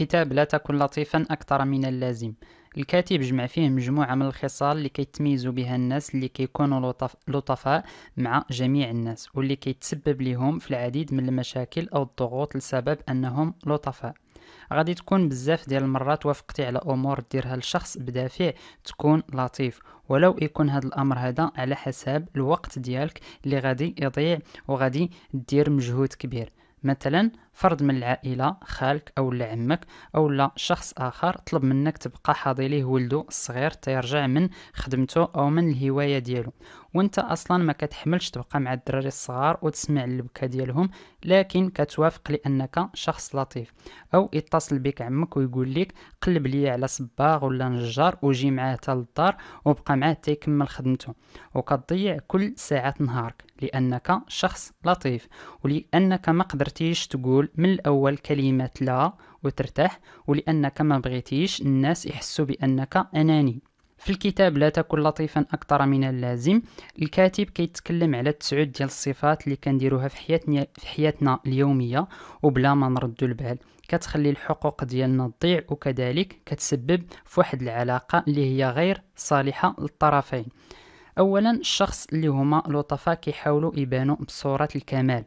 الكتاب لا تكن لطيفا أكثر من اللازم. الكاتب جمع فيه مجموعة من الخصال اللي كيتميزوا بها الناس اللي كيكونوا لطفاء مع جميع الناس، واللي كيتسبب لهم في العديد من المشاكل أو الضغوط لسبب أنهم لطفاء. غادي تكون بزاف ديال المرات وافقتي على امور ديرها لشخص بدافع تكون لطيف، ولو يكون هذا الامر هذا على حساب الوقت ديالك اللي غادي يضيع وغادي دير مجهود كبير. مثلا فرد من العائله، خالك او عمك او شخص اخر طلب منك تبقى حاضي ليه ولده الصغير تيرجع من خدمته او من الهوايه ديالو، وانت اصلا ما كتحملش تبقى مع الدراري الصغار وتسمع البكا ديالهم، لكن كتوافق لانك شخص لطيف. او يتصل بك عمك ويقول لك قلب لي على صباغ ولا نجار وجي معاه حتى للدار وبقى معاه تيكمل خدمته، وكتضيع كل ساعة نهارك لانك شخص لطيف، ولانك ما قدرتيش تقول من الاول كلمات لا وترتاح، ولانك ما بغيتيش الناس يحسوا بانك اناني. في الكتاب لا تكن لطيفا أكثر من اللازم، الكاتب كيتكلم على 9 ديال الصفات اللي كنديروها في حياتنا اليومية وبلا ما نردو البال، كتخلي الحقوق ديالنا تضيع، وكذلك كتسبب في واحد العلاقة اللي هي غير صالحة للطرفين. اولا الشخص اللي هما لطفاء كيحاولوا يبانوا بصورة الكمال،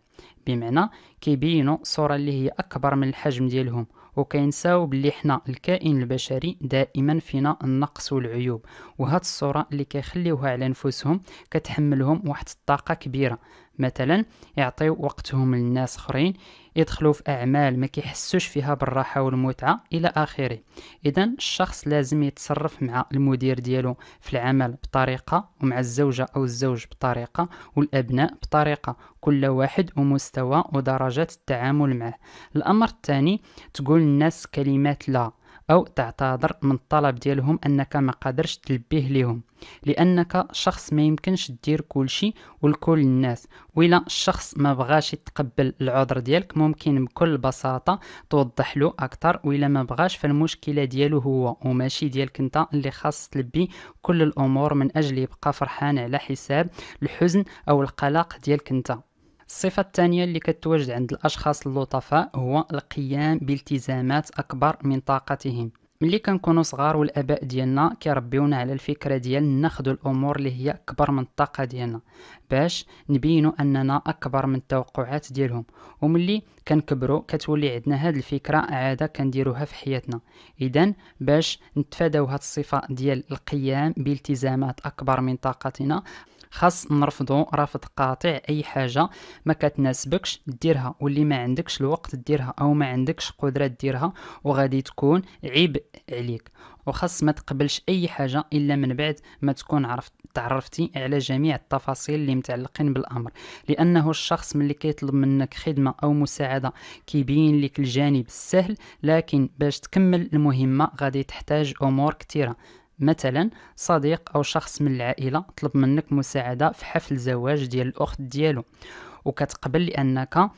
بمعنى كيبينوا صورة اللي هي اكبر من الحجم ديالهم، وكينساو بلي حنا الكائن البشري دائما فينا النقص والعيوب، وهاد الصورة اللي كيخليوها على نفسهم كتحملهم واحد الطاقة كبيرة. مثلا يعطيو وقتهم للناس اخرين، يدخلوا في اعمال ما كيحسوش فيها بالراحة والمتعة الى اخره. اذا الشخص لازم يتصرف مع المدير ديالو في العمل بطريقة، ومع الزوجة او الزوج بطريقة، والابناء بطريقة، كل واحد ومستوى ودرجات التعامل معه. الامر الثاني تقول للناس كلمات لا، او تعتذر من الطلب ديالهم انك ما قادرش تلبيه لهم، لانك شخص ما يمكنش دير كل شيء ولكل الناس. وإلا الشخص ما بغاش يتقبل العذر ديالك ممكن بكل بساطة توضح له اكثر، وإلا ما بغاش فالمشكلة ديالو هو وماشي ديالك انت، اللي خاص تلبي كل الامور من اجل يبقى فرحان على حساب الحزن او القلق ديالك انت. الصفة الثانية اللي كتواجد عند الأشخاص اللطفاء هو القيام بالتزامات أكبر من طاقتهم. ملي كنكونوا صغار والآباء ديالنا كيربيونا على الفكرة ديال ناخدو الأمور اللي هي أكبر من الطاقة ديالنا باش نبينوا أننا أكبر من التوقعات ديالهم، وملي كنكبروا كتولي عندنا هاد الفكرة عادة كنديروها في حياتنا. إذن باش نتفاداو هاد الصفة ديال القيام بالتزامات أكبر من طاقتنا، خاص نرفضوا رفض قاطع اي حاجه ما كتناسبكش ديرها، واللي ما عندكش الوقت ديرها او ما عندكش قدره ديرها وغادي تكون عبء عليك. وخاص ما تقبلش اي حاجه الا من بعد ما تكون تعرفتي على جميع التفاصيل اللي متعلقين بالامر، لانه الشخص ملي كيطلب منك خدمه او مساعده كيبين لك الجانب السهل، لكن باش تكمل المهمه غادي تحتاج امور كثيره. مثلا صديق او شخص من العائله طلب منك مساعده في حفل زواج ديال الاخت ديالو، وكتقبل لانك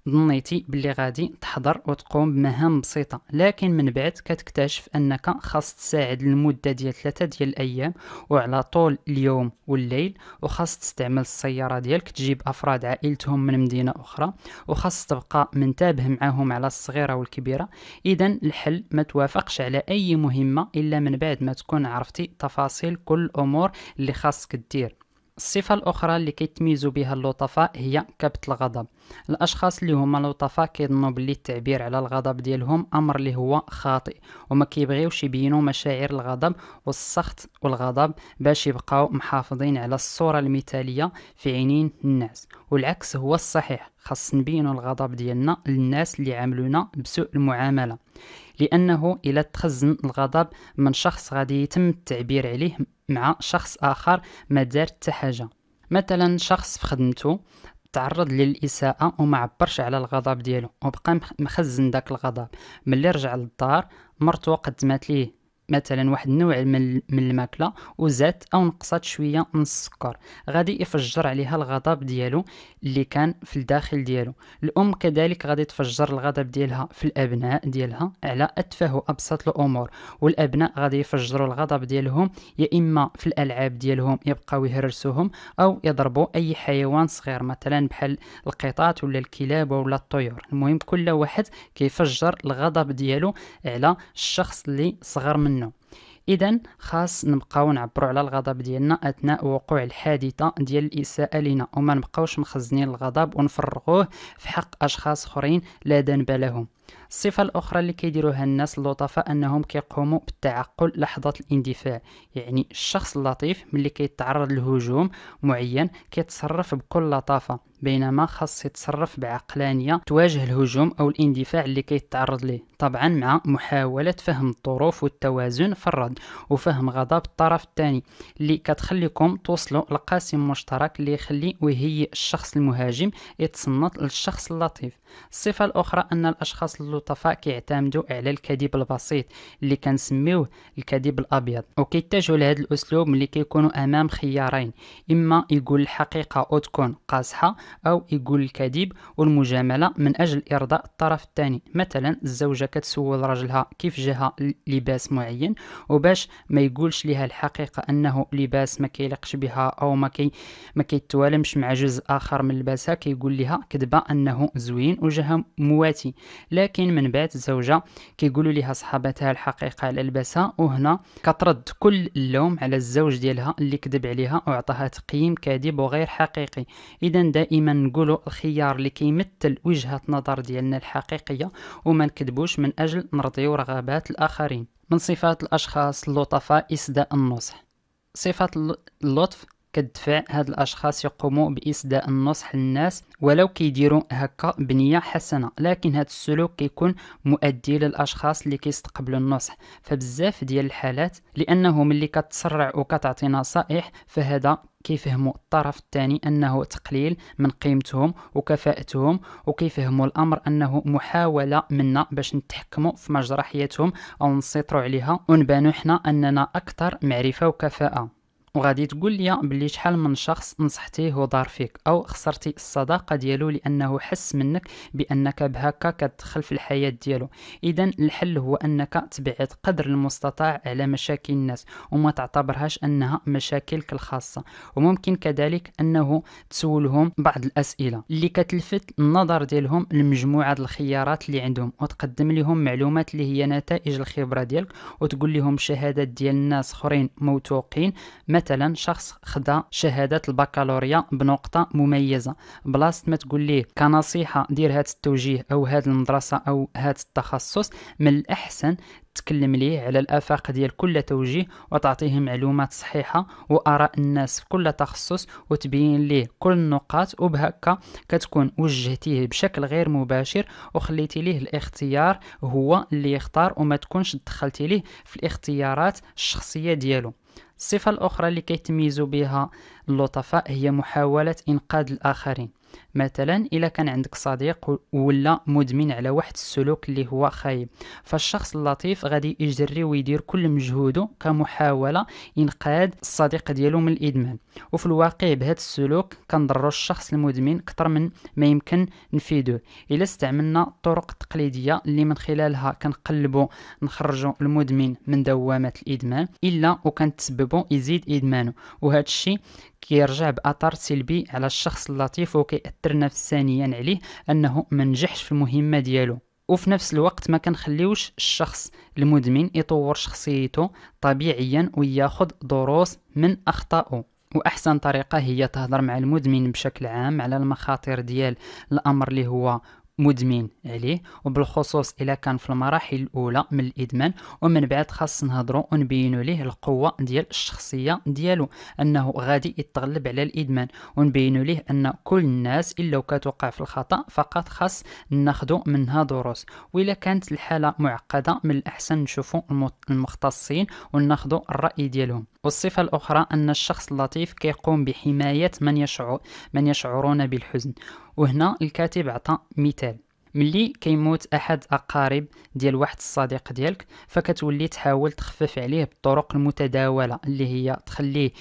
ظنيتي باللي غادي تحضر وتقوم بمهام بسيطه، لكن من بعد كتكتشف انك خاص تساعد لمده ديال 3 ديال الايام وعلى طول اليوم والليل، وخاص تستعمل السياره ديالك تجيب افراد عائلتهم من مدينه اخرى، وخاص تبقى منتبه معهم على الصغيره والكبيره. اذا الحل ما توافقش على اي مهمه الا من بعد ما تكون عرفتي تفاصيل كل الامور اللي خاصك دير. الصفة الأخرى اللي كيتميزوا بها اللطفاء هي كبت الغضب. الأشخاص اللي هما لطفاء كيظنوا باللي التعبير على الغضب ديالهم أمر اللي هو خاطئ، وما كيبغيوش يبينوا مشاعر الغضب والسخط والغضب باش يبقاو محافظين على الصورة المثالية في عينين الناس، والعكس هو الصحيح. خاص نبينوا الغضب ديالنا للناس اللي عاملونا بسوء المعاملة، لأنه إلا تخزن الغضب من شخص غادي يتم التعبير عليه مع شخص آخر ما دار حتى حاجة. مثلا شخص في خدمته تعرض للإساءة وما عبرش على الغضب ديالو وبقى مخزن داك الغضب، ملي رجع للدار مرتو قدمت ليه مثلا واحد النوع من الماكله وزات او نقصات شويه من السكر، غادي يفجر عليها الغضب ديالو اللي كان في الداخل ديالو. الام كذلك غادي تفجر الغضب ديالها في الابناء ديالها على اتفه وابسط الامور، والابناء غادي يفجروا الغضب ديالهم يا اما في الالعاب ديالهم يبقاو يهرسوهم او يضربوا اي حيوان صغير مثلا بحال القطط ولا الكلاب ولا الطيور. المهم كل واحد كيفجر الغضب ديالو على الشخص اللي صغر منه. اذا خاص نبقاو نعبروا على الغضب ديالنا اثناء وقوع الحادثه ديال الاساءه لنا، وما نبقاوش مخزنين الغضب ونفرغوه في حق اشخاص اخرين لا ذنب لهم. الصفة الأخرى اللي كيديروها الناس اللطفاء أنهم كيقوموا بالتعقل لحظة الاندفاع. يعني الشخص اللطيف ملي كيتعرض لهجوم معين كيتصرف بكل لطافة، بينما خاص يتصرف بعقلانية تواجه الهجوم أو الاندفاع اللي كيتعرض ليه، طبعا مع محاولة فهم الظروف والتوازن في الرد وفهم غضب الطرف الثاني اللي كتخليكم توصلوا لقاسم مشترك اللي يخلي ويهيئ الشخص المهاجم يتصنت للشخص اللطيف. الصفة الأخرى أن الأشخاص اللطفاء كيعتمدوا على الكذب البسيط اللي كنسميوه الكذب الأبيض، وكيتجهوا لهذا الأسلوب ملي كيكونوا أمام خيارين، إما يقول الحقيقة وتكون قاصحة أو يقول الكذب والمجاملة من أجل إرضاء الطرف الثاني. مثلا الزوجة كتسول راجلها كيف جاها لباس معين، وباش ما يقولش لها الحقيقة أنه لباس ما كيليقش بها أو ما كيتوالمش مع جزء آخر من لباسها، كيقول لها كذبة أنه زوين وجهها مواتي. لكن من بعد الزوجة كيقولوا لها صحابتها الحقيقة على لباسها، وهنا كترد كل اللوم على الزوج ديالها اللي كذب عليها وعطاها تقييم كاذب وغير حقيقي. إذا دائما نقولوا الخيار اللي كيمثل وجهة نظر ديالنا الحقيقية وما نكذبوش من أجل نرضيو رغبات الآخرين. من صفات الأشخاص اللطفاء إسداء النصح. صفة اللطف كدفع هاد الاشخاص يقوموا باسداء النصح للناس ولو كيديروا هكا بنيه حسنه، لكن هاد السلوك كيكون مؤدي للاشخاص اللي كيستقبلوا النصح فبزاف ديال الحالات، لانه ملي كتسرع وكتعطي نصائح فهذا كيفهموا الطرف الثاني انه تقليل من قيمتهم وكفاءتهم، وكيفهموا الامر انه محاوله منا باش نتحكموا في مجرى حياتهم او نسيطروا عليها ونبانوا حنا اننا اكثر معرفه وكفاءه. وغادي تقول لي بلي شحال من شخص نصحتيه ودار فيك او خسرتي الصداقه ديالو لانه حس منك بانك بهكا كتدخل في الحياه ديالو. اذا الحل هو انك تبعد قدر المستطاع على مشاكل الناس وما تعتبرهاش انها مشاكلك الخاصه، وممكن كذلك انه تسولهم بعض الاسئله اللي كتلفت النظر ديالهم لمجموعه الخيارات اللي عندهم، وتقدم لهم معلومات اللي هي نتائج الخبره ديالك، وتقول لهم شهادات ديال الناس اخرين موثوقين. مثلا شخص خدا شهادة البكالوريا بنقطة مميزة، بلاصة ما تقول ليه كنصيحة دير هاد التوجيه أو هاد المدرسة أو هاد التخصص، من الأحسن تكلم ليه على الآفاق ديال كل توجيه وتعطيه معلومات صحيحة وآراء الناس في كل تخصص وتبين ليه كل النقاط، وبهكا كتكون وجهتيه بشكل غير مباشر وخليتي ليه الاختيار هو اللي يختار وما تكونش دخلتي ليه في الاختيارات الشخصية ديالو. الصفة الأخرى اللي كيتميزوا بها اللطفاء هي محاولة إنقاذ الآخرين. مثلا إلا كان عندك صديق ولا مدمن على واحد السلوك اللي هو خايب، فالشخص اللطيف غادي يجري ويدير كل مجهوده كمحاولة إنقاذ الصديق ديالو من الإدمان، وفي الواقع بهذا السلوك كنضروا الشخص المدمن أكثر من ما يمكن نفيدوه. إلا استعملنا الطرق التقليدية اللي من خلالها كنقلبوا نخرجوا المدمن من دوامة الإدمان إلا وكنتسببوا يزيد إدمانه، وهذا الشيء كيرجع بأثر سلبي على الشخص اللطيف وكيأثر نفسانيا عليه أنه منجحش في المهمة ديالو. وفي نفس الوقت ما كنخليوش الشخص المدمن يطور شخصيته طبيعيا وياخذ دروس من أخطائه. وأحسن طريقة هي تهضر مع المدمن بشكل عام على المخاطر ديال الأمر اللي هو مدمن عليه، وبالخصوص إلا كان في المراحل الأولى من الإدمان، ومن بعد خاص نهضروا ونبينوا ليه القوة ديال الشخصية ديالو أنه غادي يتغلب على الإدمان، ونبينوا ليه أن كل الناس إلا كتوقع في الخطأ فقط خاص ناخذوا منها دروس، وإلا كانت الحالة معقدة من الأحسن نشوفوا المختصين وناخذوا الرأي ديالهم. والصفة الأخرى أن الشخص اللطيف كيقوم بحماية من يشعرون بالحزن. وهنا الكاتب عطى ملي كيموت احد اقارب ديال واحد الصديق ديالك، فكتولي تحاول تخفف عليه بالطرق المتداوله اللي هي تخليه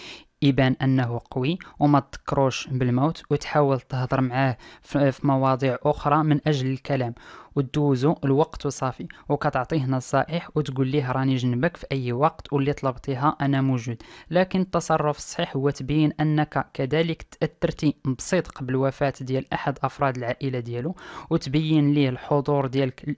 يبان انه قوي وما تذكروش بالموت، وتحاول تهضر معاه في مواضيع اخرى من اجل الكلام، وتدوزو الوقت وصافي، وكتعطيه نصائح وتقول ليه راني جنبك في اي وقت واللي طلبتيها انا موجود. لكن التصرف الصحيح هو تبين انك كذلك تاثرتي بصدق بالوفاه ديال احد افراد العائله ديالو، وتبين ليه الحضور ديالك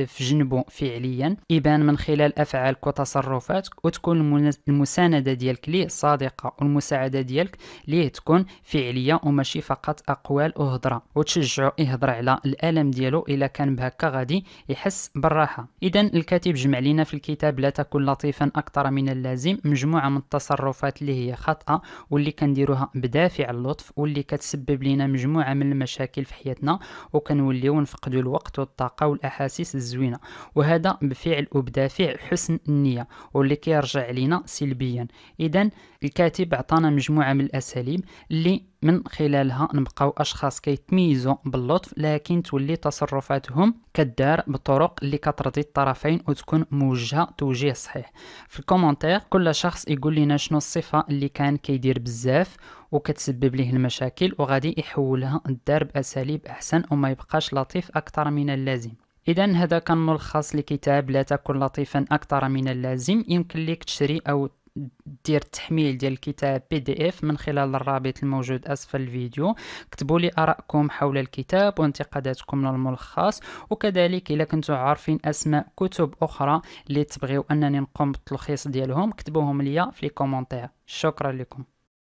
في جنبه فعليا، يبان من خلال افعالك وتصرفاتك، وتكون المسانده ديالك ليه صادقه، والمساعده ديالك ليه تكون فعليه وماشي فقط اقوال وهضره، وتشجعه يهضر على الالم ديالو الا كان بهكا غادي يحس بالراحه. اذا الكاتب جمع لنا في الكتاب لا تكن لطيفا اكثر من اللازم مجموعه من التصرفات اللي هي خاطئه واللي كنديروها بدافع اللطف، واللي كتسبب لنا مجموعه من المشاكل في حياتنا، وكنوليو نفقدوا الوقت والطاقه والاحاسيس الزوينه، وهذا بفعل وبدافع حسن النيه واللي كيرجع لنا سلبيا. اذا الكاتب عطانا مجموعه من الاساليب اللي من خلالها نبقاو اشخاص كيتميزوا باللطف، لكن تولي تصرفاتهم كدار بطرق اللي كترضي الطرفين وتكون موجهه توجيه صحيح. في الكومنتير كل شخص يقول لنا شنو الصفه اللي كان كيدير بزاف وكتسبب ليه المشاكل، وغادي يحولها الدار باساليب احسن وما يبقاش لطيف اكثر من اللازم. اذا هذا كان ملخص لكتاب لا تكن لطيفا اكثر من اللازم. يمكن لك تشتري او دير التحميل ديال الكتاب PDF من خلال الرابط الموجود اسفل الفيديو. اكتبوا لي ارائكم حول الكتاب وانتقاداتكم للملخص، وكذلك اذا كنتوا عارفين اسماء كتب اخرى اللي تبغيو انني نقوم بالتلخيص ديالهم اكتبوهم لي في لي كومونتير. شكرا لكم.